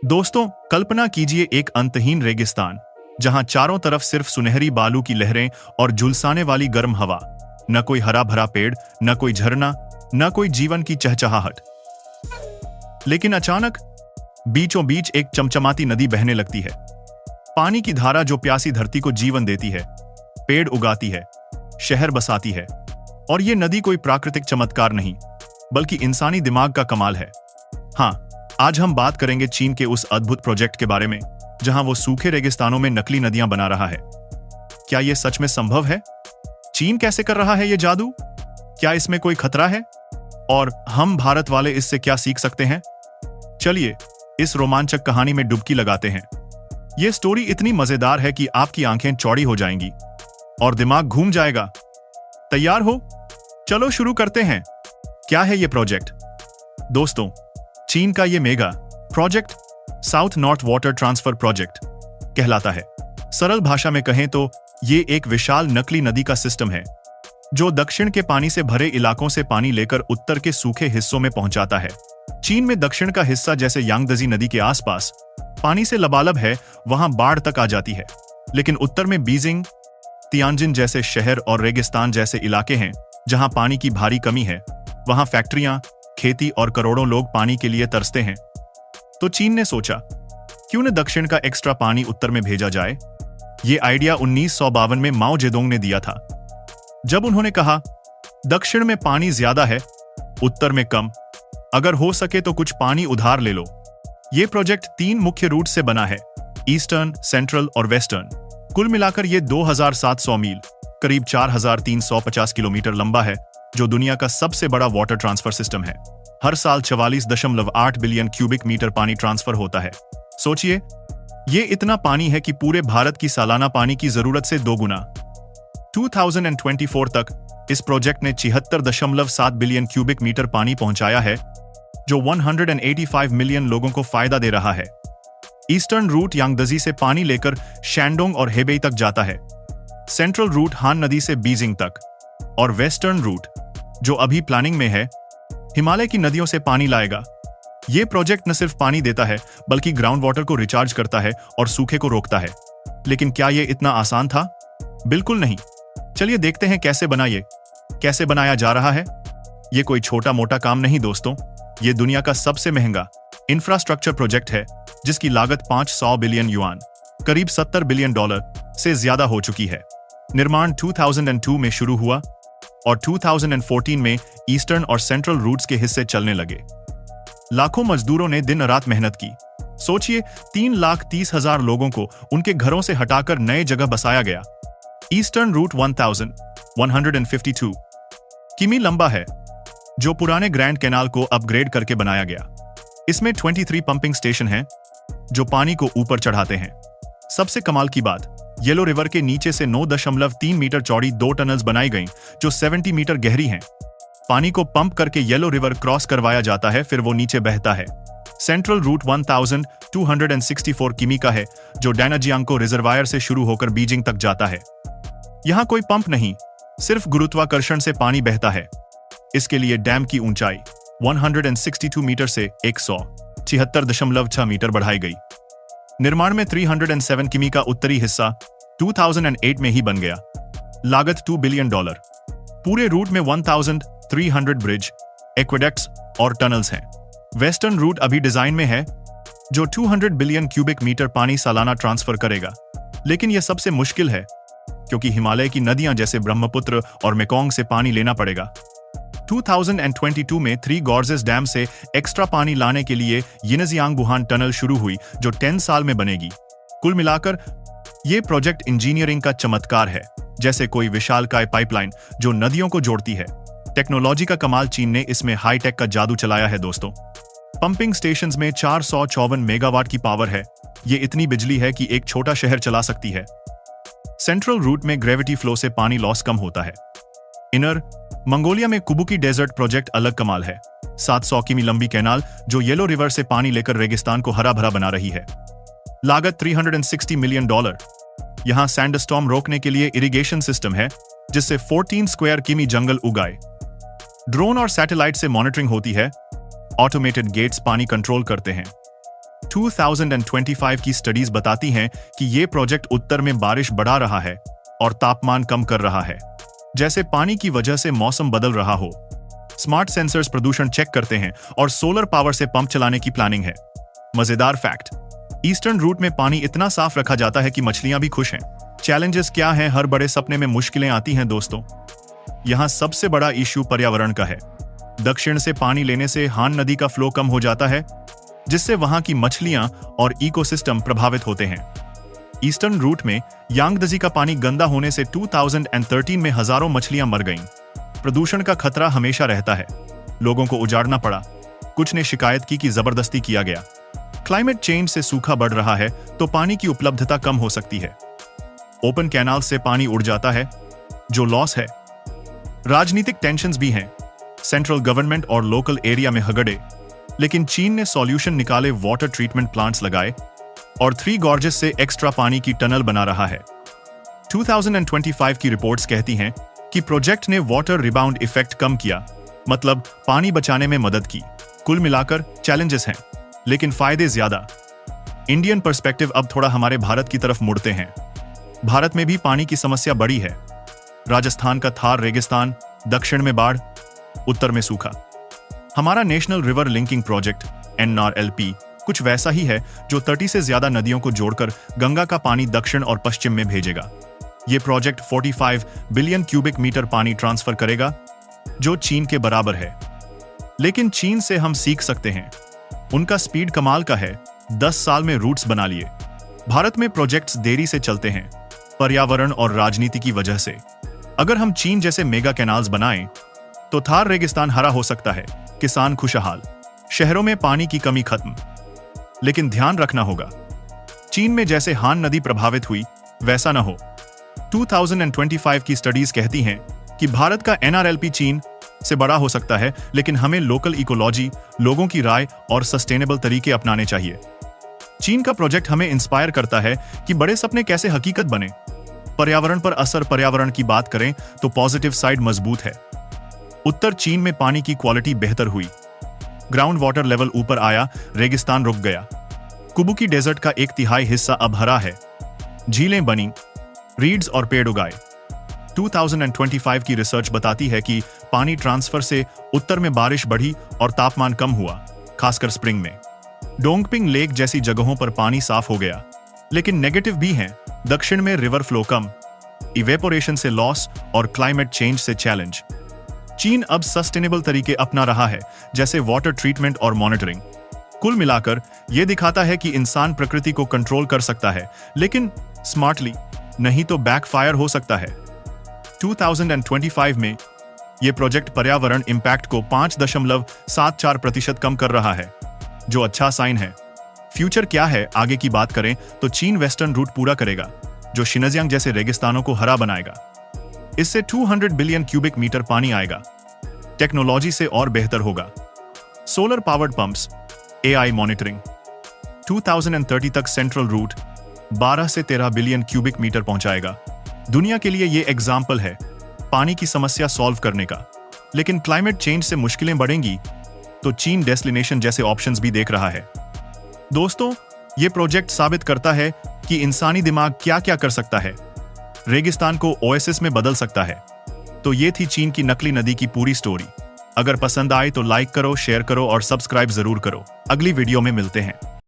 दोस्तों, कल्पना कीजिए एक अंतहीन रेगिस्तान जहां चारों तरफ सिर्फ सुनहरी बालू की लहरें और झुलसाने वाली गर्म हवा। न कोई हरा भरा पेड़, न कोई झरना, न कोई जीवन की चहचहाहट। लेकिन अचानक बीचों बीच एक चमचमाती नदी बहने लगती है। पानी की धारा जो प्यासी धरती को जीवन देती है, पेड़ उगाती है, शहर बसाती है। और ये नदी कोई प्राकृतिक चमत्कार नहीं, बल्कि इंसानी दिमाग का कमाल है। हाँ, आज हम बात करेंगे चीन के उस अद्भुत प्रोजेक्ट के बारे में जहां वो सूखे रेगिस्तानों में नकली नदियां बना रहा है। क्या यह सच में संभव है? चीन कैसे कर रहा है ये जादू? क्या इसमें कोई खतरा है? और हम भारत वाले इससे क्या सीख सकते हैं? चलिए इस रोमांचक कहानी में डुबकी लगाते हैं। यह स्टोरी इतनी मजेदार है कि आपकी आंखें चौड़ी हो जाएंगी और दिमाग घूम जाएगा। तैयार हो? चलो शुरू करते हैं। क्या है यह प्रोजेक्ट? दोस्तों, चीन का यह mega project south north water transfer project कहलाता है। सरल भाषा में कहें तो यह एक विशाल नकली नदी का सिस्टम है जो दक्षिण के पानी से भरे इलाकों से पानी लेकर उत्तर के सूखे हिस्सों में पहुंचाता है। चीन में दक्षिण का हिस्सा जैसे यांगदजी नदी के आसपास पानी से लबालब है, वहां बाढ़ तक आ जाती है। लेकिन उत्तर में बीजिंग, तियानजिन जैसे शहर और रेगिस्तान जैसे इलाके हैं जहां पानी की भारी कमी है। वहां फैक्ट्रियां, खेती और करोड़ों लोग पानी के लिए तरसते हैं। तो चीन ने सोचा, क्यों न दक्षिण का एक्स्ट्रा पानी उत्तर में भेजा जाए। यह आइडिया 1952 में माओ जेडोंग ने दिया था, जब उन्होंने कहा, दक्षिण में पानी ज्यादा है, उत्तर में कम। अगर हो सके तो कुछ पानी उधार ले लो। यह प्रोजेक्ट 3 मुख्य रूट से बना है, ईस्टर्न, सेंट्रल और वेस्टर्न। कुल मिलाकर यह 2700 मील, करीब 4350 किलोमीटर लंबा है, जो दुनिया का सबसे बड़ा वाटर ट्रांसफर सिस्टम है। हर साल 44.8 बिलियन क्यूबिक मीटर पानी ट्रांसफर होता है। सोचिए, यह इतना पानी है कि पूरे भारत की सालाना पानी की जरूरत से 2 गुना। 2024 तक इस प्रोजेक्ट ने 76.7 बिलियन क्यूबिक मीटर पानी पहुंचाया है, जो 185 मिलियन लोगों को फायदा दे रहा है। ईस्टर्न रूट यांगदजी से पानी लेकर शैंडोंग और हेबेई तक जाता है। सेंट्रल रूट हान नदी से बीजिंग तक। और वेस्टर्न रूट, जो अभी प्लानिंग में है, हिमालय की नदियों से पानी लाएगा। यह प्रोजेक्ट न सिर्फ पानी देता है, बल्कि ग्राउंड वाटर को रिचार्ज करता है और सूखे को रोकता है। लेकिन क्या यह इतना आसान था? बिल्कुल नहीं। चलिए देखते हैं कैसे बनाया जा रहा है। यह कोई छोटा मोटा काम नहीं दोस्तों, यह दुनिया का सबसे महंगा इंफ्रास्ट्रक्चर प्रोजेक्ट है, जिसकी लागत 500 बिलियन युआन, करीब $70 बिलियन से ज्यादा हो चुकी है। निर्माण 2002 में शुरू हुआ और 2014 में ईस्टर्न और सेंट्रल रूट्स के हिस्से चलने लगे। लाखों मजदूरों ने दिन रात मेहनत की। सोचिए, 3,30,000 लोगों को उनके घरों से हटाकर नए जगह बसाया गया। ईस्टर्न रूट 1152 किमी लंबा है, जो पुराने ग्रैंड कैनाल को अपग्रेड करके बनाया गया। इसमें 23 पंपिंग स्टेशन हैं जो पानी को ऊपर चढ़ाते हैं। सबसे कमाल की बात, येलो रिवर के नीचे से 9.3 मीटर चौड़ी 2 टनल्स बनाई गईं, जो 70 मीटर गहरी हैं। पानी को पंप करके येलो रिवर क्रॉस करवाया जाता है, फिर वो नीचे बहता है। सेंट्रल रूट 1264 किमी का है, जो डैनाजियांग रिजर्वायर से शुरू होकर बीजिंग तक जाता है। यहां कोई पंप नहीं, सिर्फ गुरुत्वाकर्षण से पानी बहता है। इसके लिए डैम की ऊंचाई 162 मीटर से 176.6 मीटर बढ़ाई गई। निर्माण में 307 किमी का उत्तरी हिस्सा 2008 में ही बन गया। लागत $2 बिलियन। पूरे रूट में 1300 ब्रिज, एक्वेडक्ट्स और टनल्स हैं। वेस्टर्न रूट अभी डिजाइन में है, जो 200 बिलियन क्यूबिक मीटर पानी सालाना ट्रांसफर करेगा। लेकिन यह सबसे मुश्किल है, क्योंकि हिमालय की नदियां जैसे ब्रह्मपुत्र और मेकोंग से पानी लेना पड़ेगा। 2022 में 3 गॉर्जेस डैम से एक्स्ट्रा पानी लाने के लिए यिनजियांग बुहान टनल शुरू हुई, जो 10 साल में बनेगी। कुल मिलाकर यह प्रोजेक्ट इंजीनियरिंग का चमत्कार है, जैसे कोई विशालकाय पाइपलाइन जो नदियों को जोड़ती है। टेक्नोलॉजी का कमाल, चीन ने इसमें हाईटेक का जादू चलाया है दोस्तों। पंपिंग स्टेशंस में 454 मेगावाट की पावर है। यह इतनी बिजली है कि एक छोटा शहर चला सकती है। सेंट्रल रूट में ग्रेविटी फ्लो से पानी लॉस कम होता है। इनर मंगोलिया में कुबुकी डेजर्ट प्रोजेक्ट अलग कमाल है। 700 किमी लंबी कैनाल जो येलो रिवर से पानी लेकर रेगिस्तान को हरा भरा बना रही है। लागत $360 मिलियन। यहां सैंडस्टॉर्म रोकने के लिए इरिगेशन सिस्टम है, जिससे 14 स्क्वायर किमी जंगल उगाए। ड्रोन और सैटेलाइट से मॉनिटरिंग होती है। ऑटोमेटेड गेट्स पानी कंट्रोल करते हैं। 2025 की स्टडीज बताती हैं कि ये प्रोजेक्ट उत्तर में बारिश बढ़ा रहा है और तापमान कम कर रहा है, जैसे पानी की वजह से मौसम बदल रहा हो। स्मार्ट सेंसर्स प्रदूषण चेक करते हैं और सोलर पावर से पंप चलाने की प्लानिंग है। मजेदार फैक्ट, ईस्टर्न रूट में पानी इतना साफ रखा जाता है कि मछलियां भी खुश हैं। चैलेंजेस क्या हैं? हर बड़े सपने में मुश्किलें आती हैं दोस्तों। यहां सबसे बड़ा इश्यू पर्यावरण का है। दक्षिण से पानी लेने से हान नदी का फ्लो कम हो जाता है, जिससे वहां की मछलियां और इकोसिस्टम प्रभावित होते हैं। ईस्टर्न रूट में यांगदजी का पानी गंदा होने से 2013 में हजारों मछलियां मर गईं। प्रदूषण का खतरा हमेशा रहता है। लोगों को उजाड़ना पड़ा। कुछ ने शिकायत की कि जबरदस्ती किया गया। क्लाइमेट चेंज से सूखा बढ़ रहा है तो पानी की उपलब्धता कम हो सकती है। ओपन कैनाल से पानी उड़ जाता है, जो लॉस है। राजनीतिक टेंशन्स भी हैं। सेंट्रल गवर्नमेंट और लोकल एरिया में झगड़े, लेकिन चीन ने सॉल्यूशन निकाले। वाटर ट्रीटमेंट प्लांट्स लगाए और थ्री गॉर्जेस से एक्स्ट्रा पानी की टनल बना रहा है। 2025 की रिपोर्ट्स कहती हैं कि प्रोजेक्ट ने वाटर रिबाउंड इफेक्ट कम किया, मतलब पानी बचाने में मदद की। कुल मिलाकर चैलेंजेस हैं, लेकिन फायदे ज्यादा। इंडियन पर्सपेक्टिव अब थोड़ा हमारे भारत की तरफ मुड़ते हैं। भारत में भी पानी की समस्या बड़ी है। राजस्थान का थार रेगिस्तान, दक्षिण में बाढ़, उत्तर में सूखा। हमारा national river linking project NRLP कुछ वैसा ही है, जो 30 से ज्यादा नदियों को जोड़कर गंगा का पानी दक्षिण और पश्चिम में भेजेगा। ये प्रोजेक्ट 45 बिलियन क्यूबिक मीटर पानी ट्रांसफर करेगा, जो चीन के बराबर है। लेकिन चीन से हम सीख सकते हैं। उनका स्पीड कमाल का है, 10 साल में रूट्स बना लिए। भारत में प्रोजेक्ट्स देरी से चलते हैं, पर्यावरण और राजनीति की वजह से। अगर हम चीन जैसे मेगा कैनाल्स बनाएं, तो थार रेगिस्तान हरा हो सकता है, किसान खुशहाल, शहरों में पानी की कमी खत्म। लेकिन ध्यान रखना होगा, चीन में जैसे हान नदी प्रभावित हुई, वैसा न हो। 2025 की स्टडीज कहती हैं कि भारत का NRLP चीन से बड़ा हो सकता है, लेकिन हमें लोकल इकोलॉजी, लोगों की राय और सस्टेनेबल तरीके अपनाने चाहिए। चीन का प्रोजेक्ट हमें इंस्पायर करता है कि बड़े सपने कैसे हकीकत बने। पर्यावरण पर असर, पर्यावरण की बात करें तो पॉजिटिव साइड मजबूत है। उत्तर चीन में पानी की क्वालिटी बेहतर हुई, ग्राउंड वाटर लेवल ऊपर आया, रेगिस्तान रुक गया। कुबुकी डेजर्ट का 1/3 हिस्सा अब हरा है, झीलें बनी, रीड्स और पेड़ उगाए। 2025 की रिसर्च बताती है कि पानी ट्रांसफर से उत्तर में बारिश बढ़ी और तापमान कम हुआ, खासकर स्प्रिंग में। डोंगपिंग लेक जैसी जगहों पर पानी साफ हो गया, लेकिन नेगेटिव भी हैं। दक्षिण में रिवर फ्लो कम, इवेपोरेशन से लॉस और क्लाइमेट चेंज से चैलेंज। चीन अब सस्टेनेबल तरीके अपना रहा है, जैसे वाटर ट्रीटमेंट और मॉनिटरिंग। कुल मिलाकर यह दिखाता है कि इंसान प्रकृति को कंट्रोल कर सकता है, लेकिन स्मार्टली, नहीं तो बैकफायर हो सकता है। 2025 में यह प्रोजेक्ट पर्यावरण इंपैक्ट को 5.74% कम कर रहा है, जो अच्छा साइन है। फ्यूचर क्या है? आगे की बात करें तो चीन वेस्टर्न रूट पूरा करेगा, जो शिनजियांग जैसे रेगिस्तानों को हरा बनाएगा। इससे 200 बिलियन क्यूबिक मीटर पानी आएगा। टेक्नोलॉजी से और बेहतर होगा। Solar powered pumps, AI monitoring. 2030 तक सेंट्रल रूट 12 से 13 बिलियन क्यूबिक मीटर पहुंचाएगा। दुनिया के लिए यह एग्जाम्पल है पानी की समस्या सॉल्व करने का। लेकिन क्लाइमेट चेंज से मुश्किलें बढ़ेंगी, तो चीन डेस्टिनेशन जैसे ऑप्शंस भी देख रहा है। दोस्तों, यह प्रोजेक्ट साबित करता है कि इंसानी दिमाग क्या क्या कर सकता है। रेगिस्तान को ओएसिस में बदल सकता है। तो ये थी चीन की नकली नदी की पूरी स्टोरी। अगर पसंद आए तो लाइक करो, शेयर करो और सब्सक्राइब जरूर करो। अगली वीडियो में मिलते हैं।